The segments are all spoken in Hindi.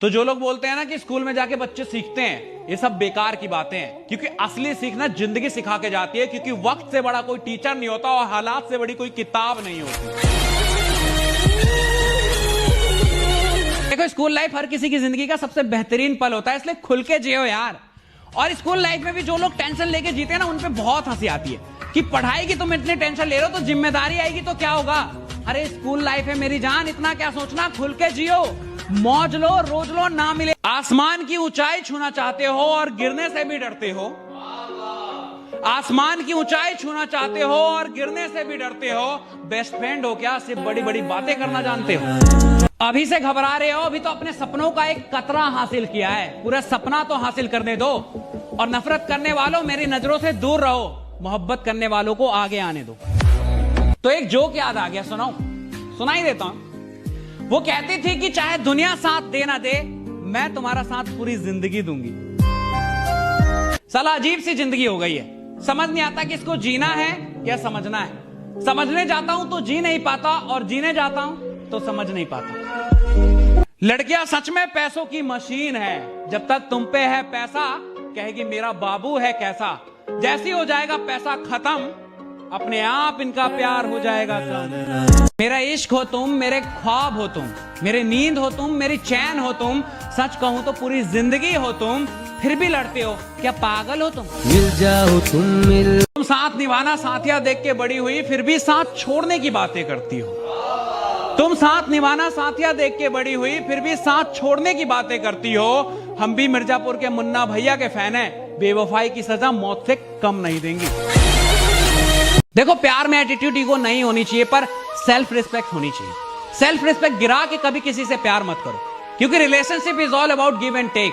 तो जो लोग बोलते हैं ना कि स्कूल में जाके बच्चे सीखते हैं, ये सब बेकार की बातें हैं। क्योंकि असली सीखना जिंदगी सिखा के जाती है। क्योंकि वक्त से बड़ा कोई टीचर नहीं होता और हालात से बड़ी कोई किताब नहीं होती। देखो, स्कूल लाइफ हर किसी की जिंदगी का सबसे बेहतरीन पल होता है, इसलिए खुल के जियो यार। और स्कूल लाइफ में भी जो लोग टेंशन लेके जीते हैं ना, उन पे बहुत हंसी आती है कि पढ़ाई की तुम इतनी टेंशन ले रहे हो तो जिम्मेदारी आएगी तो क्या होगा। अरे स्कूल लाइफ है मेरी जान, इतना क्या सोचना, खुल के जियो, मौज लो, रोज लो, ना मिले। आसमान की ऊंचाई छूना चाहते हो और गिरने से भी डरते हो। आसमान की ऊंचाई छूना चाहते हो और गिरने से भी डरते हो। बेस्ट फ्रेंड हो क्या, सिर्फ बड़ी बड़ी बातें करना जानते हो। अभी से घबरा रहे हो, अभी तो अपने सपनों का एक कतरा हासिल किया है, पूरा सपना तो हासिल करने दो। और नफरत करने वालों, मेरी नजरों से दूर रहो, मोहब्बत करने वालों को आगे आने दो। तो एक जोक याद आ गया, सुनाई देता हूं। वो कहती थी कि चाहे दुनिया साथ दे ना दे, मैं तुम्हारा साथ पूरी जिंदगी दूंगी। साला अजीब सी जिंदगी हो गई है, समझ नहीं आता कि इसको जीना है या समझना है। समझने जाता हूं तो जी नहीं पाता और जीने जाता हूं तो समझ नहीं पाता। लड़कियां सच में पैसों की मशीन है, जब तक तुम पे है पैसा कहेगी मेरा बाबू है कैसा। जैसी हो जाएगा पैसा खत्म, अपने आप इनका प्यार हो जाएगा कम। मेरा इश्क हो तुम, मेरे ख्वाब हो तुम, मेरी नींद हो तुम, मेरी चैन हो तुम, सच कहूं तो पूरी जिंदगी हो तुम। फिर भी लड़ते हो, क्या पागल हो तुम? मिल जाओ तुम साथ निभाना साथिया देख के बड़ी हुई, फिर भी साथ छोड़ने की बातें करती हो। तुम साथ निभाना साथिया देख के बड़ी हुई, फिर भी साथ छोड़ने की बातें करती हो। हम भी मिर्जापुर के मुन्ना भैया के फैन हैं, बेवफाई की सजा मौत से कम नहीं देंगी। देखो, प्यार में एटीट्यूड, ईगो नहीं होनी चाहिए, पर सेल्फ रिस्पेक्ट होनी चाहिए। सेल्फ रिस्पेक्ट गिरा के कभी किसी से प्यार मत करो, क्योंकि relationship is all about give and take.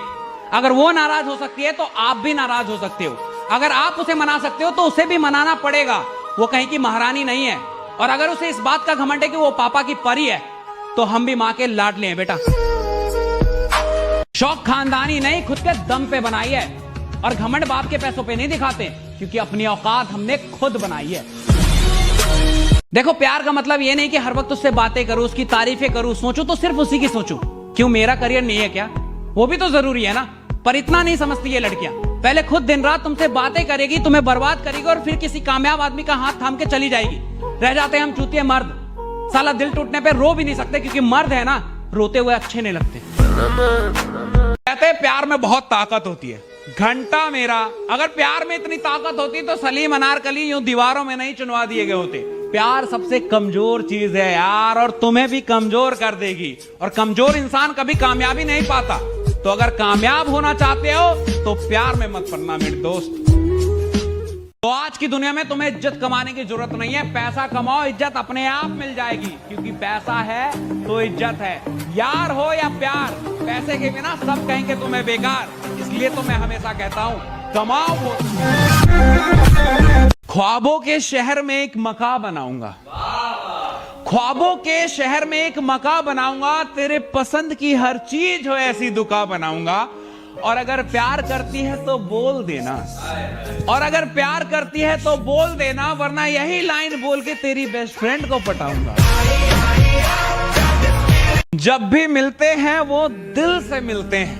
अगर वो नाराज हो सकती है तो आप भी नाराज हो सकते हो। अगर आप उसे मना सकते हो तो उसे भी मनाना पड़ेगा। वो कहीं की महारानी नहीं है। और अगर उसे इस बात का घमंड है कि वो पापा की परी है, तो हम भी मां के लाडले हैं बेटा। शौक खानदानी नहीं, खुद के दम पे बनाई है। और घमंड बाप के पैसों पे नहीं दिखाते, क्योंकि अपनी औकात हमने खुद बनाई है। देखो, प्यार का मतलब ये नहीं कि हर वक्त उससे बातें करूं, उसकी तारीफें करूं, सोचूं तो सिर्फ उसी की सोचूं। क्यों, मेरा करियर नहीं है क्या? वो भी तो जरूरी है ना। पर इतना नहीं समझती ये लड़कियां। पहले खुद दिन रात तुमसे बातें करेगी, तुम्हें बर्बाद करेगी, और फिर किसी कामयाब आदमी का हाथ थाम के चली जाएगी। रह जाते हैं हम चूतिए मर्द। साला दिल टूटने पे रो भी नहीं सकते, क्योंकि मर्द है ना, रोते हुए अच्छे नहीं लगते। कहते हैं प्यार में बहुत ताकत होती है। घंटा मेरा, अगर प्यार में इतनी ताकत होती तो सलीम अनारकली यूं दीवारों में नहीं चुनवा दिए गए होते। प्यार सबसे कमजोर चीज है यार, और तुम्हें भी कमजोर कर देगी। और कमजोर इंसान कभी कामयाबी नहीं पाता। तो अगर कामयाब होना चाहते हो तो प्यार में मत पड़ना मेरे दोस्त। तो आज की दुनिया में तुम्हें इज्जत कमाने की जरूरत नहीं है। पैसा कमाओ, इज्जत अपने आप मिल जाएगी, क्योंकि पैसा है तो इज्जत है। यार हो या प्यार, पैसे के बिना सब कहेंगे तुम्हें बेकार। इसलिए तो मैं हमेशा कहता हूं, कमाओ वो। ख्वाबों के शहर में एक मकान बनाऊंगा, ख्वाबों के शहर में एक मकान बनाऊंगा। तेरे पसंद की हर चीज हो ऐसी दुकान बनाऊंगा। और अगर प्यार करती है तो बोल देना, और अगर प्यार करती है तो बोल देना, वरना यही लाइन बोल के तेरी बेस्ट फ्रेंड को पटाऊंगा। जब भी मिलते हैं वो दिल से मिलते हैं,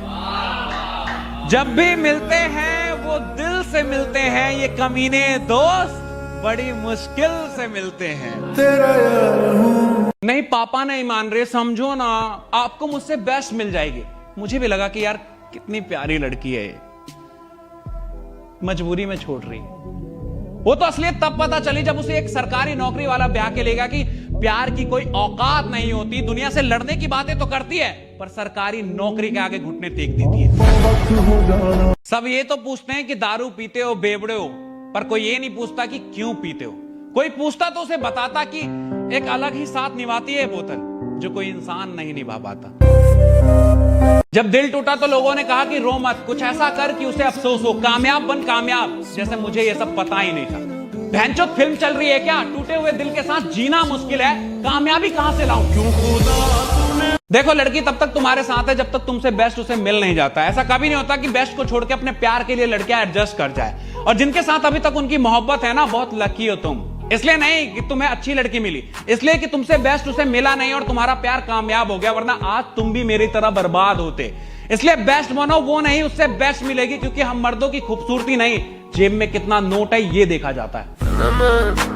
जब भी मिलते हैं वो दिल से मिलते हैं। ये कमीने दोस्त बड़ी मुश्किल से मिलते हैं। नहीं, पापा नहीं मान रहे, समझो ना, आपको मुझसे बेस्ट मिल जाएगी। मुझे भी लगा कि यार कितनी प्यारी लड़की है ये, मजबूरी में छोड़ रही है। वो तो असलियत तब पता चली जब उसे एक सरकारी नौकरी वाला ब्याह के लेगा कि प्यार की कोई औकात नहीं होती। दुनिया से लड़ने की बातें तो करती है, पर सरकारी नौकरी के आगे घुटने टेक देती है। सब ये तो पूछते हैं कि दारू पीते हो, बेवड़े हो, पर कोई ये नहीं पूछता कि क्यों पीते हो। कोई पूछता तो उसे बताता कि एक अलग ही साथ निभाती है बोतल, जो कोई इंसान नहीं निभा पाता। जब दिल टूटा तो लोगों ने कहा कि रो मत, कुछ ऐसा कर कि उसे अफसोस हो। कामयाब बन कामयाब, जैसे मुझे ये सब पता ही नहीं था। बहनचोद फिल्म चल रही है क्या? टूटे हुए दिल के साथ जीना मुश्किल है, कामयाबी कहां से लाऊं? क्यों खुदा। देखो, लड़की तब तक तुम्हारे साथ है जब तक तुमसे बेस्ट उसे मिल नहीं जाता। ऐसा कभी नहीं होता कि बेस्ट को छोड़ के अपने प्यार के लिए लड़कियां एडजस्ट कर जाए। और जिनके साथ अभी तक उनकी मोहब्बत है ना, बहुत लकी हो तुम। इसलिए नहीं कि तुम्हें अच्छी लड़की मिली, इसलिए कि तुमसे बेस्ट उसे मिला नहीं और तुम्हारा प्यार कामयाब हो गया, वरना आज तुम भी मेरी तरह बर्बाद होते। इसलिए बेस्ट बनो, वो नहीं उससे बेस्ट मिलेगी, क्योंकि हम मर्दों की खूबसूरती नहीं, जेब में कितना नोट है ये देखा जाता है।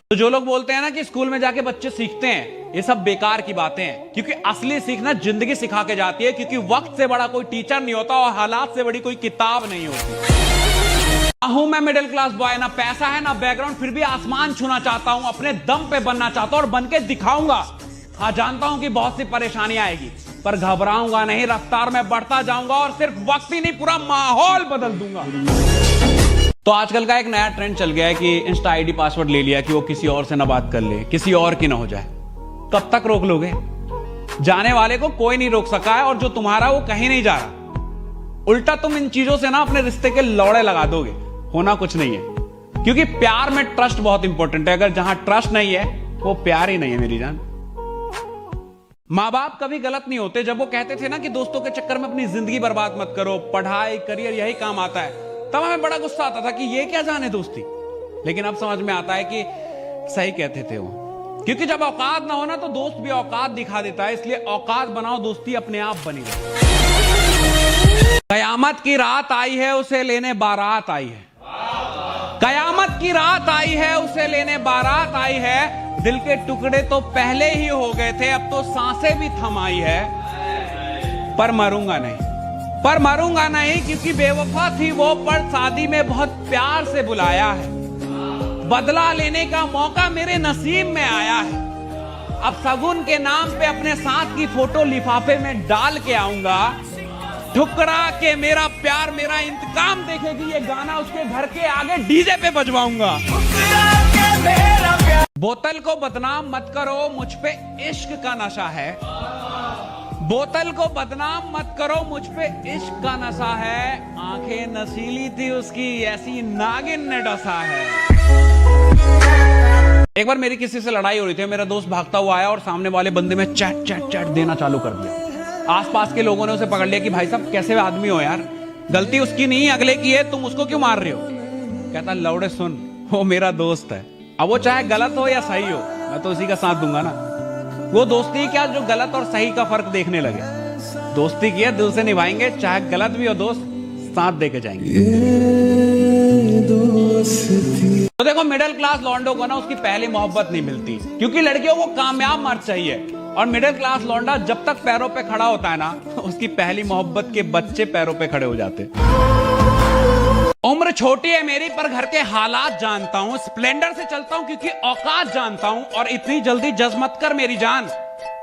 तो जो लोग बोलते हैं ना कि स्कूल में जाके बच्चे सीखते हैं, ये सब बेकार की बातें हैं, क्योंकि असली सीखना जिंदगी सिखा के जाती है, क्योंकि वक्त से बड़ा कोई टीचर नहीं होता और हालात से बड़ी कोई किताब नहीं होती। हूं मैं मिडिल क्लास बॉय, ना पैसा है ना बैकग्राउंड, फिर भी आसमान छूना चाहता हूं, अपने दम पे बनना चाहता हूं और बन के दिखाऊंगा। हाँ जानता हूं कि बहुत सी परेशानियां आएगी, पर घबराऊंगा नहीं, रफ्तार में बढ़ता जाऊंगा और सिर्फ वक्त ही नहीं पूरा माहौल बदल दूंगा। तो आजकल का एक नया ट्रेंड चल गया है कि इंस्टा आईडी पासवर्ड ले लिया कि वो किसी और से ना बात कर ले, किसी और की ना हो जाए। कब तक रोक लोगे? जाने वाले को कोई नहीं रोक सका है और जो तुम्हारा वो कहीं नहीं जा रहा। उल्टा तुम इन चीजों से ना अपने रिश्ते के लौड़े लगा दोगे। होना कुछ नहीं है, क्योंकि प्यार में ट्रस्ट बहुत इंपॉर्टेंट है। अगर जहां ट्रस्ट नहीं है वो प्यार ही नहीं है मेरी जान। माँ बाप कभी गलत नहीं होते। जब वो कहते थे ना कि दोस्तों के चक्कर में अपनी जिंदगी बर्बाद मत करो, पढ़ाई करियर यही काम आता है, तब हमें बड़ा गुस्सा आता था कि ये क्या जाने दोस्ती। लेकिन अब समझ में आता है कि सही कहते थे वो, क्योंकि जब औकात ना हो ना तो दोस्त भी औकात दिखा देता है। इसलिए औकात बनाओ, दोस्ती अपने आप बनी रहे। कयामत की रात आई है, उसे लेने बारात आई है। कयामत की रात आई है, उसे लेने बारात आई है। दिल के टुकड़े तो पहले ही हो गए थे, अब तो सांसें भी थमाई है। पर मरूंगा नहीं, पर मरूंगा नहीं, क्योंकि बेवफा थी वो, पर शादी में बहुत प्यार से बुलाया है। बदला लेने का मौका मेरे नसीब में आया है। अब सगुन के नाम पे अपने साथ की फोटो लिफाफे में डाल के आऊंगा। ठुकरा के मेरा प्यार मेरा इंतकाम देखेगी, ये गाना उसके घर के आगे डीजे पे बजवाऊंगा। बोतल को बदनाम मत करो, मुझ पे इश्क का नशा है। बोतल को बदनाम मत करो, मुझ पे इश्क का नशा है। आंखें नशीली थी उसकी, ऐसी नागिन ने डसा है। एक बार मेरी किसी से लड़ाई हो रही थी, मेरा दोस्त भागता हुआ आया और सामने वाले बंदे में चैट चैट चैट देना चालू कर दिया। आसपास के लोगों ने उसे पकड़ लिया कि भाई साहब कैसे आदमी हो यार, गलती उसकी नहीं अगले की है, तुम उसको क्यों मार रहे हो। कहता लौड़े सुन, वो मेरा दोस्त है, अब वो चाहे गलत हो या सही हो, मैं तो उसी का साथ दूंगा ना। वो दोस्ती क्या जो गलत और सही का फर्क देखने लगे। दोस्ती की है, दिल से निभाएंगे, चाहे गलत भी हो दोस्त, साथ दे के जाएंगे। तो देखो मिडिल क्लास लौंडो को ना उसकी पहली मोहब्बत नहीं मिलती, क्योंकि लड़कियों को कामयाब मर्द चाहिए। और मिडिल क्लास लौंडा जब तक पैरों पे खड़ा होता है ना, उसकी पहली मोहब्बत के बच्चे पैरों पे खड़े हो जाते। उम्र छोटी है मेरी, पर घर के हालात जानता हूं। स्प्लेंडर से चलता हूं क्योंकि औकात जानता हूं। और इतनी जल्दी जज मत कर मेरी जान,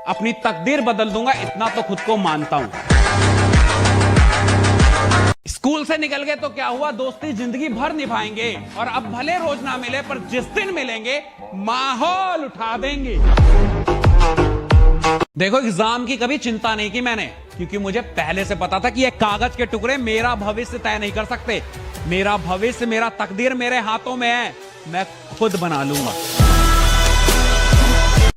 अपनी तकदीर बदल दूंगा, इतना तो खुद को मानता हूं। स्कूल से निकल गए तो क्या हुआ, दोस्ती जिंदगी भर निभाएंगे। और अब भले रोज ना मिले, पर जिस दिन मिलेंगे माहौल उठा देंगे। देखो एग्जाम की कभी चिंता नहीं की मैंने, क्योंकि मुझे पहले से पता था कि ये कागज के टुकड़े मेरा भविष्य तय नहीं कर सकते। मेरा भविष्य, मेरा तकदीर मेरे हाथों में है, मैं खुद बना लूंगा।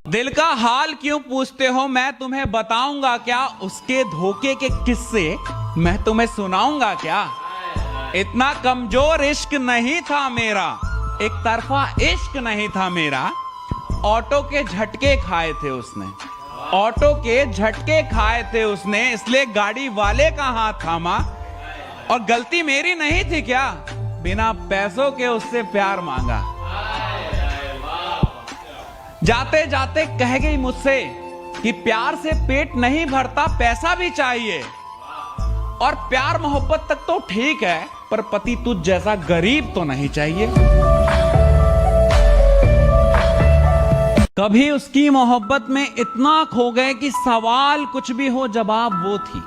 दिल का हाल क्यों पूछते हो, मैं तुम्हें बताऊंगा क्या। उसके धोखे के किस्से मैं तुम्हें सुनाऊंगा क्या। इतना कमजोर इश्क नहीं था मेरा, एक तरफा इश्क नहीं था मेरा। ऑटो के झटके खाए थे उसने, ऑटो के झटके खाए थे उसने, इसलिए गाड़ी वाले का हाथ थामा। और गलती मेरी नहीं थी क्या, बिना पैसों के उससे प्यार मांगा। जाते जाते कह गई मुझसे कि प्यार से पेट नहीं भरता, पैसा भी चाहिए। और प्यार मोहब्बत तक तो ठीक है, पर पति तुझ जैसा गरीब तो नहीं चाहिए। कभी उसकी मोहब्बत में इतना खो गए कि सवाल कुछ भी हो जवाब वो थी।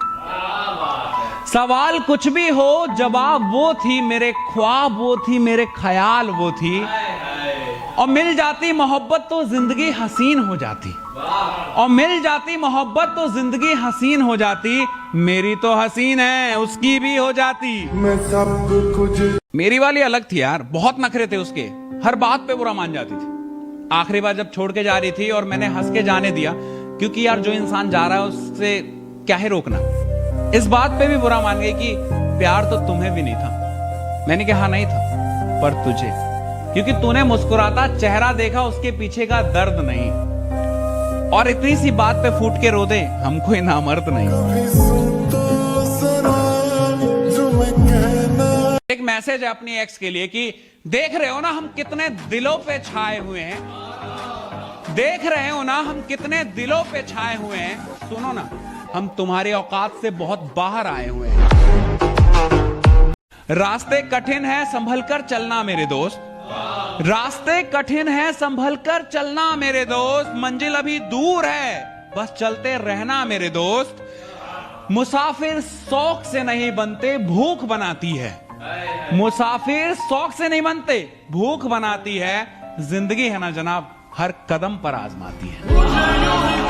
सवाल कुछ भी हो जवाब वो थी, मेरे ख्वाब वो थी, मेरे ख्याल वो थी। और मिल जाती मोहब्बत तो जिंदगी हसीन हो जाती। और मिल जाती मोहब्बत तो जिंदगी हसीन हो जाती। मेरी तो हसीन है, उसकी भी हो जाती। मैं सब कुछ। मेरी वाली अलग थी यार, बहुत नखरे थे उसके, हर बात पे बुरा मान जाती थी। आखिरी बार जब छोड़ के जा रही थी और मैंने हंस के जाने दिया, क्योंकि यार जो इंसान जा रहा है उससे क्या है रोकना। इस बात पे भी बुरा मान गई कि प्यार तो तुम्हें भी नहीं था। मैंने कहा नहीं था, पर तुझे, क्योंकि तूने मुस्कुराता चेहरा देखा, उसके पीछे का दर्द नहीं। और इतनी सी बात पे फूट के रो दे, हम कोई नामर्द नहीं। एक मैसेज है अपनी एक्स के लिए कि देख रहे हो ना हम कितने दिलों पे छाए हुए हैं, देख रहे हो ना हम कितने दिलों पे छाए हुए हैं। सुनो ना, हम तुम्हारी औकात से बहुत बाहर आए हुए हैं। रास्ते कठिन है, संभल कर चलना मेरे दोस्त। रास्ते कठिन है, संभल कर चलना मेरे दोस्त। मंजिल अभी दूर है, बस चलते रहना मेरे दोस्त। मुसाफिर शौक से नहीं बनते, भूख बनाती है। मुसाफिर शौक से नहीं बनते, भूख बनाती है। जिंदगी है ना जनाब, हर कदम पर आजमाती है।